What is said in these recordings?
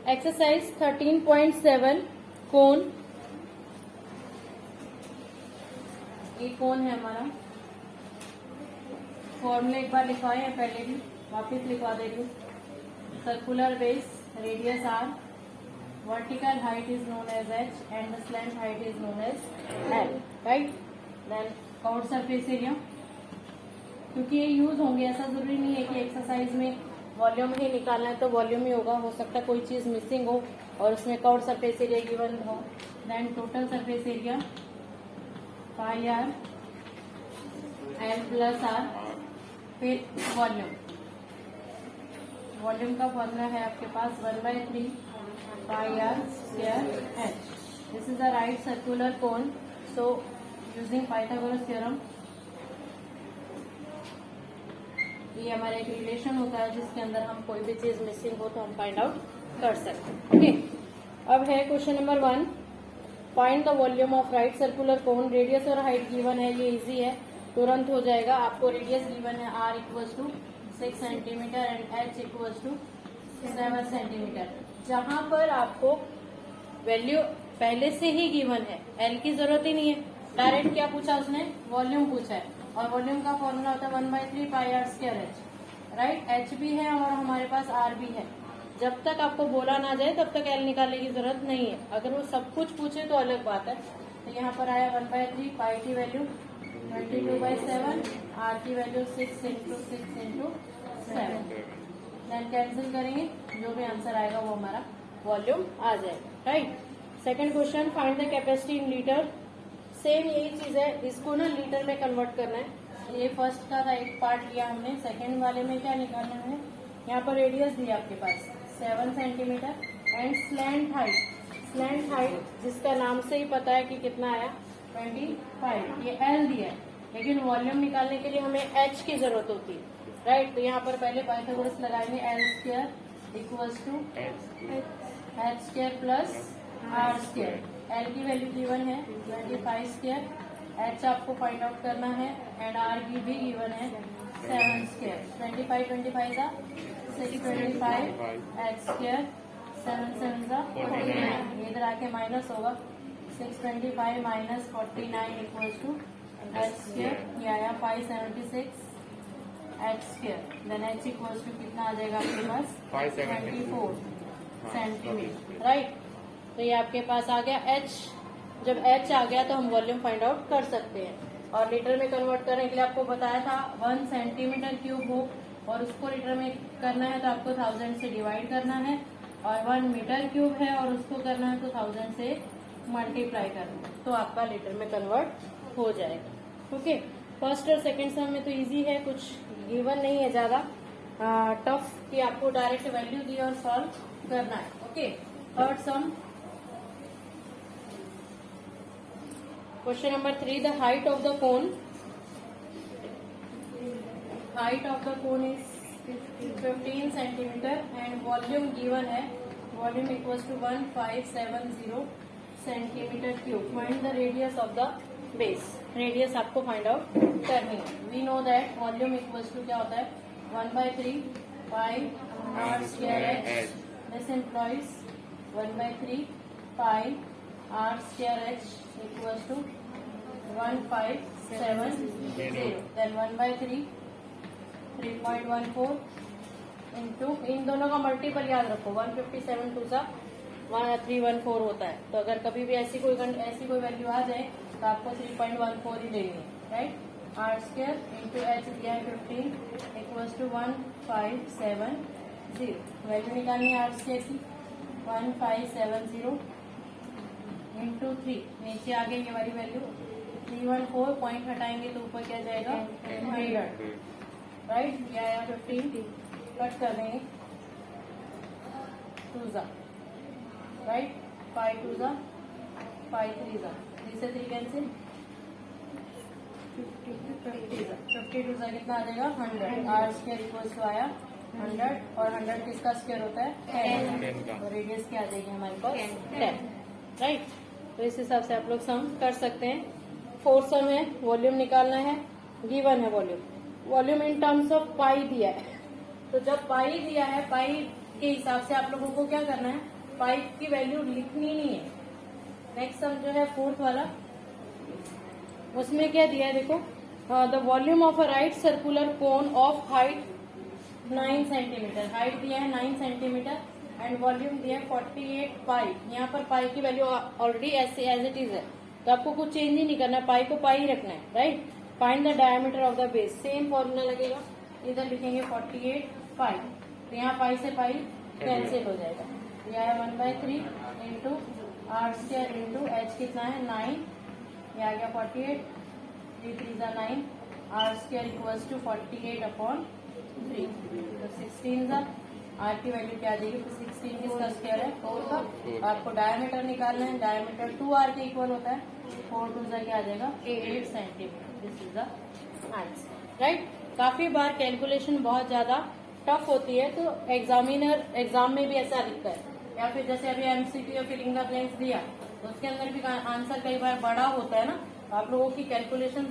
Exercise 13.7 कोन। ये कोन है हमारा। फॉर्मूला एक बार लिखवाए हैं पहले भी, वापस लिखवा दे रही हूँ। Circular base, radius r, vertical height is known as h and the slant height is known as l, right. Then curved surface area, क्योंकि ये यूज होंगे, ऐसा जरूरी नहीं है कि एक्सरसाइज में वॉल्यूम ही निकालना है तो वॉल्यूम ही होगा, हो सकता है कोई चीज मिसिंग हो और उसमें कर्व्ड सरफेस एरिया गिवन हो। Then total surface area pi are L plus R, फिर वॉल्यूम। वॉल्यूम का फॉर्मूला है आपके पास 1/3 pi are square H. This is a right circular cone, so using Pythagoras theorem ये हमारा एक रिलेशन होता है जिसके अंदर हम कोई भी चीज मिसिंग हो तो हम फाइंड आउट कर सकते हैं। ओके, अब है question number 1, find the volume of right circular cone. Radius और हाइट गिवन है, ये इजी है, तुरंत हो जाएगा। आपको रेडियस गिवन है r equals to 6 centimetre and h equals to 7 centimetre. जहां पर आपको वैल्यू पहले से ही गिवन है, l की जरूरत ही नहीं है, डायरेक्ट क्या पूछा उसने, वॉल्यूम पूछा है, और वॉल्यूम का फॉर्मूला होता है 1/3 pi are square H, right. H भी है और हमारे पास आर भी है। जब तक आपको बोला ना जाए तब तक एल निकालने की जरूरत नहीं है, अगर वो सब कुछ पूछे तो अलग बात है। तो यहाँ पर आया 1/3, पाई की वैल्यू 22/7, आर की value 6 into 6 into 7। Then cancel करेंगे, जो भी आंसर आएगा वो हमारा वॉल्यूम आ जाएगा, right. Second question, find the capacity in litre. Same यही चीज है, इसको ना लीटर में कन्वर्ट करना है। ये फर्स्ट का था, एक पार्ट लिया हमने, सेकंड वाले में क्या निकालना है, यहाँ पर रेडियस दिया आपके पास 7 सेंटीमीटर एंड स्लैंट हाइट जिसका नाम से ही पता है कि कितना आया 25, ये एल दिया है, लेकिन वॉल्यूम निकालने के लिए हमें एच की जरूरत होती है, राइट। तो यहाँ पर पहले पाइथागोरस लगाएंगे, l square equals to h square plus r square. L की वैल्यू गिवन है 25 स्क्वायर, एच आपको फाइंड आउट करना है एंड आर की भी गिवन है 7 स्क्वायर। 25 का 625 एच स्क्वायर, 7 7 का 49, इधर आके माइनस होगा, 625 minus 49 equals to h square, ये आया 576 h square. Then h equals to कितना आ जाएगा आपके पास 24 सेंटीमीटर, राइट। तो ये आपके पास आ गया h। जब h आ गया तो हम वॉल्यूम फाइंड आउट कर सकते हैं। और लीटर में कन्वर्ट करने के लिए आपको बताया था 1 सेंटीमीटर क्यूब हो और उसको लीटर में करना है तो आपको 1000 से डिवाइड करना है, और 1 मीटर क्यूब है और उसको करना है तो 1000 से मल्टीप्लाई करना है, तो आपका लीटर में कन्वर्ट हो जाएगा। ओके, फर्स्ट और सेकेंड सम में तो इजी है, कुछ गिवन नहीं है ज्यादा टफ कि आपको डायरेक्ट वैल्यू दी और सॉल्व करना है। Okay, third sum, question number 3, the height of the cone. Height of the cone is 15 centimetre and volume given है, volume equals to 1570 centimetre cube. Find the radius of the base. Radius आपको find out करनी है। We know that volume equals to क्या होता है 1/3 pi are square H. This employees 1/3 pi are square H equals to 1570, then 1/3 3.14 into, इन दोनों का multiple याद रखो, 157 टू सा 314 होता है। तो अगर कभी भी ऐसी कोई वैल्यू आ जाए तो आपको 3.14 ही लेनी है, right. R square into h दिया है 15 इक्वल्स टू 1570। वैल्यू निकालनी है आर स्क्वायर की 1570 इंटू 3, नीचे आ गई ये वाली वैल्यू 314, पॉइंट हटाएंगे तो ऊपर क्या जाएगा 100, राइट। ये आया 15, कट कर देंगे 2 जा, राइट, 5 2 जा 5 3 जा, 3 से 3 कैंसिल, 52 जा कितना आ जाएगा 100। आर स्क्वायर इक्वल्स टू आया 100, और 100 किसका स्क्वायर होता है 10, और रेडियस क्या आ जाएगी हमारे पास 10, राइट। तो इस हिसाब से आप लोग सम कर सकते हैं। फोर्थ सम है, वॉल्यूम निकालना है, गिवन है वॉल्यूम इन टर्म्स ऑफ पाई दिया है। तो जब पाई दिया है, पाई इसके हिसाब से आप लोगों को क्या करना है, पाइप की वैल्यू लिखनी नहीं है। नेक्स्ट सम जो है फोर्थ वाला, उसमें क्या दिया है देखो, the volume of a right circular cone of height 9 centimetre, height दिया है 9 सेंटीमीटर एंड वॉल्यूम दिया है 48 पाई। यहाँ पर पाई की वैल्यू ऑलरेडी ऐसे एज इट इज है, तो आपको कुछ चेंज ही नहीं करना है, पाई को पाई ही रखना है, right. Find the diameter of the base, same formula लगेगा, इधर लिखेंगे 48 पाई, तो यहाँ पाई से पाई कैंसिल हो जाएगा। यह है 1/3 into r square into h कितना है 9, यह आ गया 48, 3 3 9, आर स्क्वायर इक्वल्स टू 48/3, तो 16 आर की वैल्यू क्या आ जाएगी, तो 16 किसका स्क्वायर है 4 का। आपको डायमीटर निकालना है, डायमीटर 2r के इक्वल होता है, 4 2 क्या आ जाएगा 8 centimetre. This is the answer, right. काफी बार कैलकुलेशन बहुत ज्यादा टफ होती है, तो एग्जामिनर एग्जाम में भी ऐसा लिखता है, या फिर जैसे अभी एमसीक्यू या फिर इन द ब्लैंक्स दिया, तो उसके अंदर भी आंसर कई बार बड़ा होता है ना, आप लोगों की कैलकुलेशन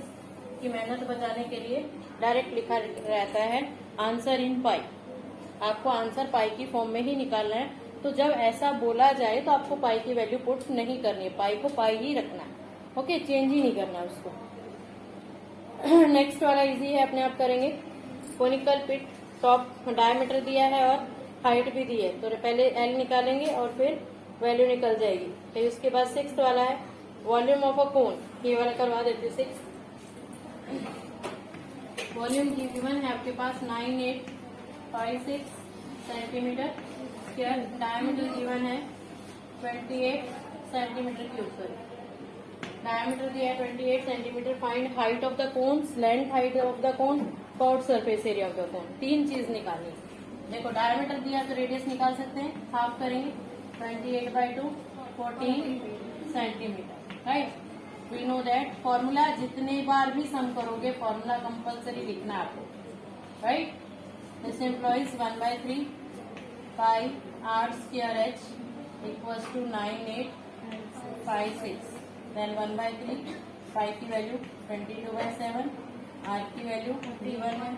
की मेहनत बचाने के लिए डायरेक्ट लिखा रहता है आंसर इन पाई। आपको आंसर पाई की फॉर्म में ही निकालना है, तो जब ऐसा बोला जाए तो आपको पाई की वैल्यू पुट नहीं करनी है, पाई को पाई ही रखना है, ओके, चेंज ही नहीं करना है उसको। नेक्स्ट वाला इजी है, अपने आप करेंगे। कोनिकल पिट, टॉप डायमीटर दिया है और हाइट भी दी है, तो पहले एल निकालेंगे और फिर वैल्यू निकल जाएगी। फिर उसके बाद सिक्स्थ वाला है वॉल्यूम ऑफ अ कोन, ये वाला करवा देते सिक्स। वॉल्यूम की गिवन है आपके पास 9856 सेंटीमीटर स्क्वायर, डायमीटर गिवन है 28 सेंटीमीटर क्यूब, सॉरी डायमीटर दिया है 28 centimetre. Find height of the cone, length height of the cone, curved surface area of the कोन। तीन चीज निकालनी है। देखो डायमीटर दिया तो रेडियस निकाल सकते हैं, हाफ करेंगे 28/2 14 centimetre, right. We know that formula, जितने बार भी सम करोगे फॉर्मूला कंपल्सरी लिखना है आपको, right. This employees 1/3 pi are square H equals to 9856, then 1/3 pi की वैल्यू 22/7, आर की वैल्यू 31 है,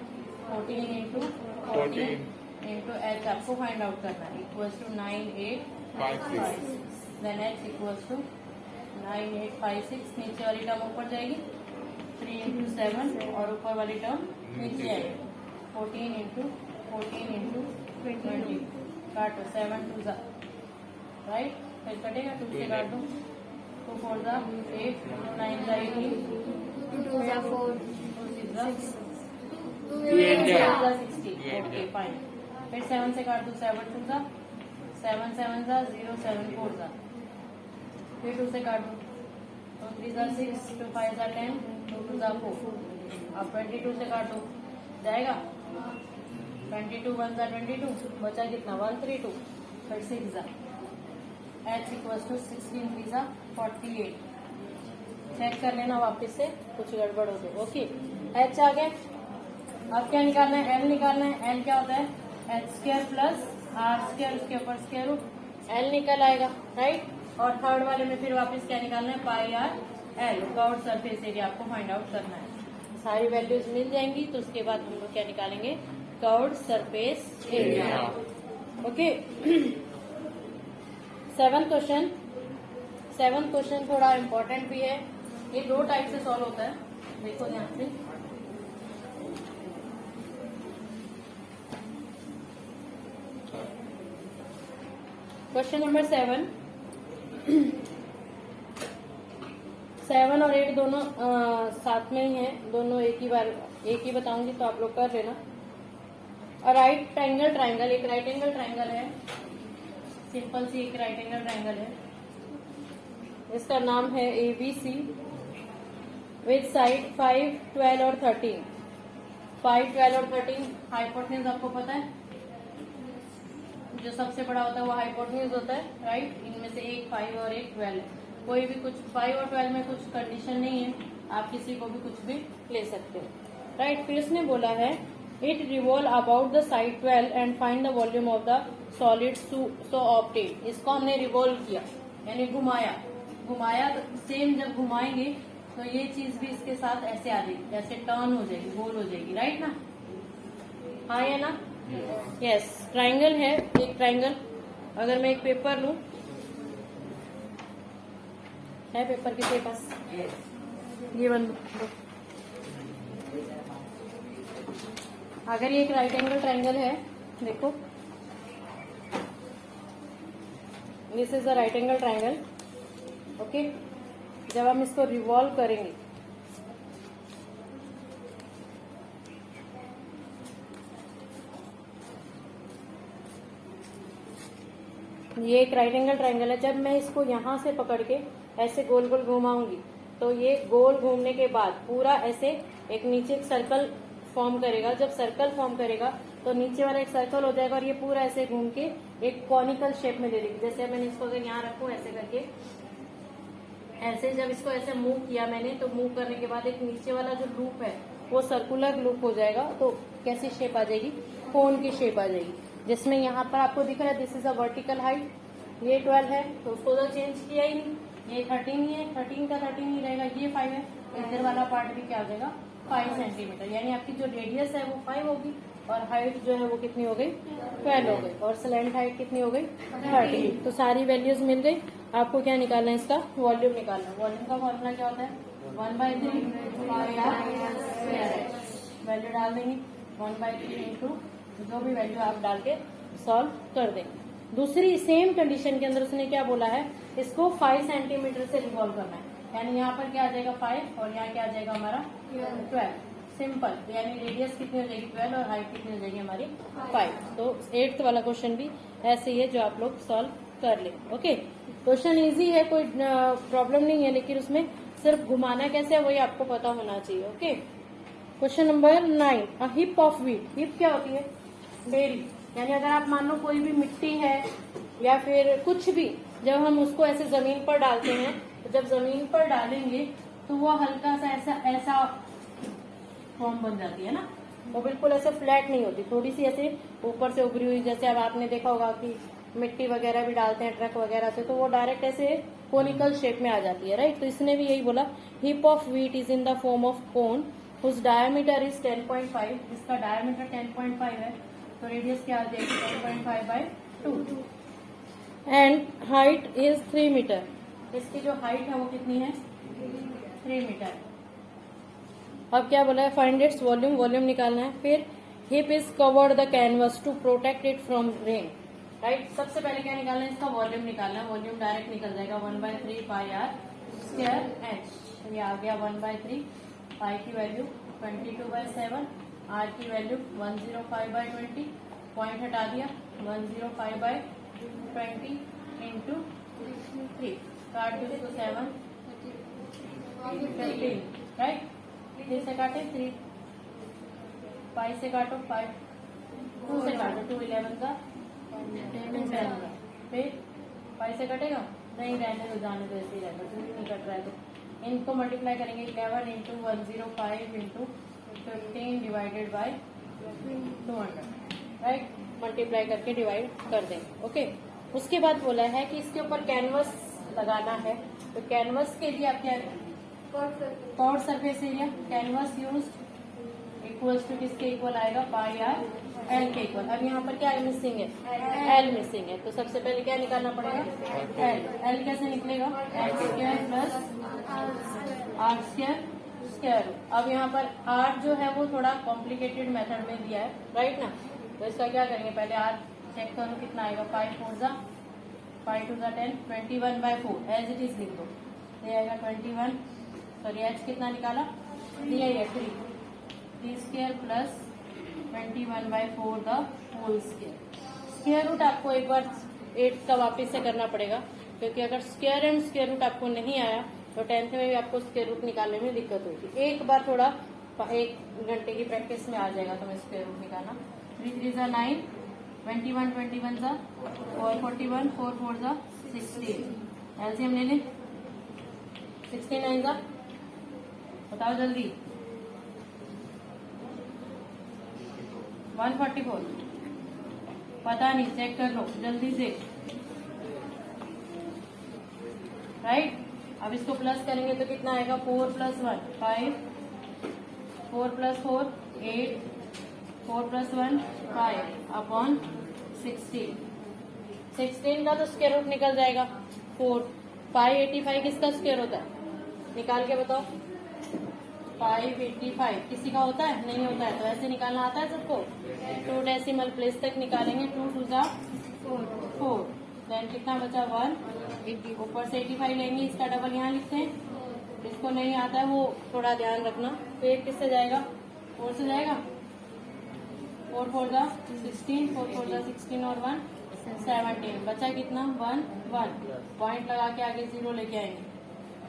14 इंटू 14 इंटू एच आपको फाइंड आउट करना है, equals to 9856, then h equals to 9856, नीचे वाली टर्म ऊपर जाएगी 3 इंटू 7 और ऊपर वाली टर्म नीचे आएगी 14 इंटू 20, काटो 7 2 राइट, फिर कटेगा 2 से काट दो, 2 4 8, 9 18, 2 2 4, 60, ओके फाइन। फिर 7 से काट दो, 7 2 7 7 0 7 4, फिर 2 से काट दो, 2 3 6, 2 5 10, 2 2 4, अब 22 से काट दो, जाएगा 22 1 22, बचा कितना 132, फिर 6 एच इक्वल्स टू 16 3 48। चेक कर लेना वापस से, कुछ गड़बड़ हो तो, ओके। एच आ गए, अब क्या निकालना है, एल निकालना है। एल क्या होता है, h square plus r square, उसके ऊपर स्क्वायर रूट, एल निकल आएगा, राइट। और थर्ड वाले में फिर वापस क्या निकालना है, pi are L, curved surface area आपको फाइंड आउट करना है। सारी वैल्यूज मिल जाएंगी तो उसके बाद हम लोग क्या निकालेंगे, curved surface area, okay. Seventh question थोड़ा इम्पोर्टेंट भी है, ये 2 टाइप से सॉल्व होता है, देखो ध्यान से। क्वेश्चन नंबर 7 और 8 दोनों साथ में ही हैं, दोनों एक ही बताऊंगी तो आप लोग कर लेना। राइट एंगल ट्राइंगल, एक राइट एंगल ट्राइंगल है, सिंपल सी एक राइट एंगल ट्राइंगल है, इसका नाम है ABC, विद साइड 5 12 और 13, 5 12 और 13। हाइपोटेन्यूज आपको पता है, जो सबसे बड़ा होता है वो हाइपोटेन्यूज होता है, राइट। इनमें से एक 5 और एक 12 है, कोई भी कुछ 5 और 12 में कुछ कंडीशन नहीं है, आप किसी को भी कुछ भी ले सकते हो, राइट। फिर इसने बोला है it revolve about the side 12 and find the volume of the solid so obtain. इसको हमने रिवॉल्व किया, यानी घुमाया, सेम जब घुमाएंगे तो ये चीज भी इसके साथ ऐसे आ जाएगी, ऐसे टर्न हो जाएगी, गोल हो जाएगी, राइट ना, हाँ या ना। यस, ट्राइंगल है, एक ट्राइंगल। अगर मैं एक पेपर लूं, है पेपर किसी के पास? ये बन लो। अगर ये एक राइट एंगल ट्राइंगल है, देखो, this is the right angle triangle. Okay, जब हम इसको रिवॉल्व करेंगे, ये एक राइट एंगल ट्राइंगल है। जब मैं इसको यहां से पकड़ के ऐसे गोल गोल घुमाऊंगी, तो ये गोल घूमने के बाद पूरा ऐसे एक नीचे एक सर्कल फॉर्म करेगा। जब सर्कल फॉर्म करेगा तो नीचे वाला एक सर्कल हो जाएगा और ये पूरा ऐसे घूम के एक कॉनिकल शेप में दे देगी। जैसे मैंने इसको अगर यहाँ रखू ऐसे करके, ऐसे जब इसको ऐसे मूव किया मैंने, तो मूव करने के बाद एक नीचे वाला जो लूप है वो सर्कुलर लूप हो जाएगा। तो कैसी शेप आ जाएगी? कोन की शेप आ जाएगी। जिसमें यहाँ पर आपको दिख रहा है this is a vertical height, ये 12 है, तो उसको तो चेंज किया ही नहीं। ये 13 ही है, 13 का 13 ही रहेगा। ये 5 है, इधर वाला पार्ट भी क्या हो जाएगा? 5 सेंटीमीटर। यानी आपकी जो रेडियस है वो 5 होगी और हाइट जो है वो कितनी हो गई? 12 हो गई। और स्लैंट हाइट कितनी हो गई? 30। तो सारी वैल्यूज मिल गई। आपको क्या निकालना है? इसका वॉल्यूम निकालना है। वॉल्यूम का फॉर्मूला क्या होता है? 1/3 वैल्यू डाल देंगे 1/3 इंटू जो भी वैल्यू आप डाल के सॉल्व कर देंगे। दूसरी सेम कंडीशन के अंदर उसने क्या बोला है? इसको 5 सेंटीमीटर से रिवॉल्व करना है। यानी यहाँ पर क्या आ जाएगा? 5 और यहाँ क्या आ जाएगा हमारा? 12। सिंपल। यानी रेडियस कितनी हो जाएगी? 12 और हाइट कितनी हो जाएगी हमारी? 5। तो 8th वाला क्वेश्चन भी ऐसे ही है जो आप लोग सॉल्व कर ले। ओके, क्वेश्चन इजी है, कोई प्रॉब्लम नहीं है, लेकिन उसमें सिर्फ घुमाना कैसे है वही आपको पता होना चाहिए। Okay, question number 9, a hip of wheat. Hip क्या होती है? बेरी। यानी अगर आप मान लो कोई भी मिट्टी है या फिर कुछ भी, जब हम उसको ऐसे जमीन पर डालते हैं, तो जब जमीन पर डालेंगे तो वो हल्का सा ऐसा फॉर्म बन जाती है ना। वो बिल्कुल ऐसे फ्लैट नहीं होती, थोड़ी सी ऐसे ऊपर से उभरी हुई। जैसे अब आपने देखा होगा कि मिट्टी वगैरह भी डालते हैं ट्रक वगैरह से, तो वो डायरेक्ट ऐसे कोनिकल शेप में आ जाती है, राइट। तो इसने भी यही बोला, heap of wheat is in the form of cone whose diameter is 10.5। इसका डायमीटर 10.5 है, तो रेडियस क्या आ जाएगी? 10.5/2 एंड हाइट इज 3 मीटर। इसकी जो हाइट है वो कितनी है? 3 मीटर। अब क्या बोला है? Find its volume. वॉल्यूम निकालना है। फिर heap is covered the canvas to protect it from rain, right. सबसे पहले क्या निकालना है? इसका वॉल्यूम निकालना है। वॉल्यूम डायरेक्ट निकल जाएगा 1/3 पाई आर स्क्वायर एच। ये आ गया 1/3। पाई की वैल्यू 22/7, आर की वैल्यू 105/20, पॉइंट हटा दिया 105/20 इंटू 3, काट दो इसको 7 15, राइट। 3 से काटे 3, 5 से काटो 5, 2 से काटो 2 11 का 10, फिर 5 से कटेगा नहीं, रहने दो, जाने दो, ऐसे ही रहेगा, 2 नहीं कट रहा है। तो इनको मल्टीप्लाई करेंगे 11 into 105 into 15 divided by 200, right. Multiply करके डिवाइड कर देंगे। ओके, उसके बाद बोला है कि इसके ऊपर कैनवस लगाना है। तो कैनवस के लिए आप क्या? Curve surface area. Canvas used equals to किसके इक्वल आएगा? पाई आर एल के इक्वल। अब यहाँ पर क्या मिसिंग है? एल मिसिंग है। तो सबसे पहले क्या निकालना पड़ेगा? एल। एल कैसे निकलेगा? L square plus r square square. अब यहाँ पर आर जो है वो थोड़ा कॉम्प्लिकेटेड मेथड में दिया है, राइट ना। तो इसका क्या करेंगे? पहले आर चेक करो कितना आएगा। 5 4 जा 5 2 जा 10, 21/4 एज इट इज लिख दो। ये आएगा 21, सॉरी एच कितना निकाला? दिया ही है 3 square plus 21/4 the whole square. Square root आपको एक बार 8 का वापस से करना पड़ेगा, क्योंकि अगर स्क्वायर एंड स्क्वायर रूट आपको नहीं आया तो 10th में भी आपको स्क्वायर रूट निकालने में दिक्कत होगी। एक बार थोड़ा 1 घंटे की प्रैक्टिस में आ जाएगा तुम्हें स्क्वायर रूट निकालना। 3 3 जा 9, 21 21 जा 41, 4 4 जा 16। एलसीएम ले ले, 69 जा, बताओ जल्दी। 144, पता नहीं, चेक कर लो जल्दी से, राइट। अब इसको प्लस करेंगे तो कितना आएगा? 4 + 1 5, 4 + 4 8, 4 + 1 5 अपॉन 16। 16 का तो स्क्वायर रूट निकल जाएगा 4। 585 किसका स्क्वायर होता है, निकाल के बताओ। 585 किसी का होता है, नहीं होता है, तो ऐसे निकालना आता है सबको। 2 डेसिमल प्लेस तक निकालेंगे। 2 2 जा 4, देन कितना बचा 1। ऊपर से 85 लेंगे, इसका डबल यहाँ लिखते हैं। इसको नहीं आता है वो थोड़ा ध्यान रखना। तो एक किससे जाएगा, 4 से जाएगा। 4 4 जा 16, 4 4 जा 16 और 1 17। बचा कितना 1 1। पॉइंट लगा के आगे 0 लेके आएंगे।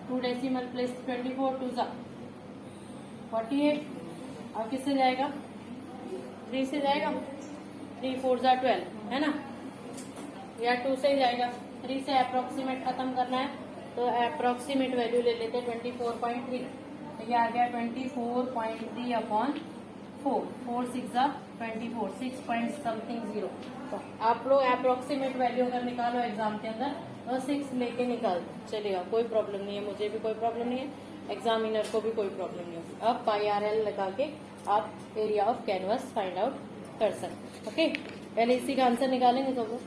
2 डेसिमल प्लेस 24 2 जा 48। अब किससे जाएगा, 3 से जाएगा। 3 4 जा 12 है ना, या 2 से ही जाएगा। 3 से अप्रोक्सीमेट खत्म करना है तो अप्रोक्सीमेट वैल्यू ले लेते हैं 24.3। तो ये आ गया 24.3 अपॉन 4। 4 6 जा 24, 6 पॉइंट समथिंग 0। तो आप लोग अप्रोक्सीमेट वैल्यू अगर निकालो एग्जाम के अंदर तो 6 लेके निकाल चलेगा, कोई प्रॉब्लम नहीं है, मुझे भी कोई प्रॉब्लम नहीं है, एग्जामिनर को भी कोई प्रॉब्लम नहीं होगी। अब पाई लगा के आप area of canvas find out कर सकते हैं। ओके, पहले इसी का आंसर निकालेंगे तो वो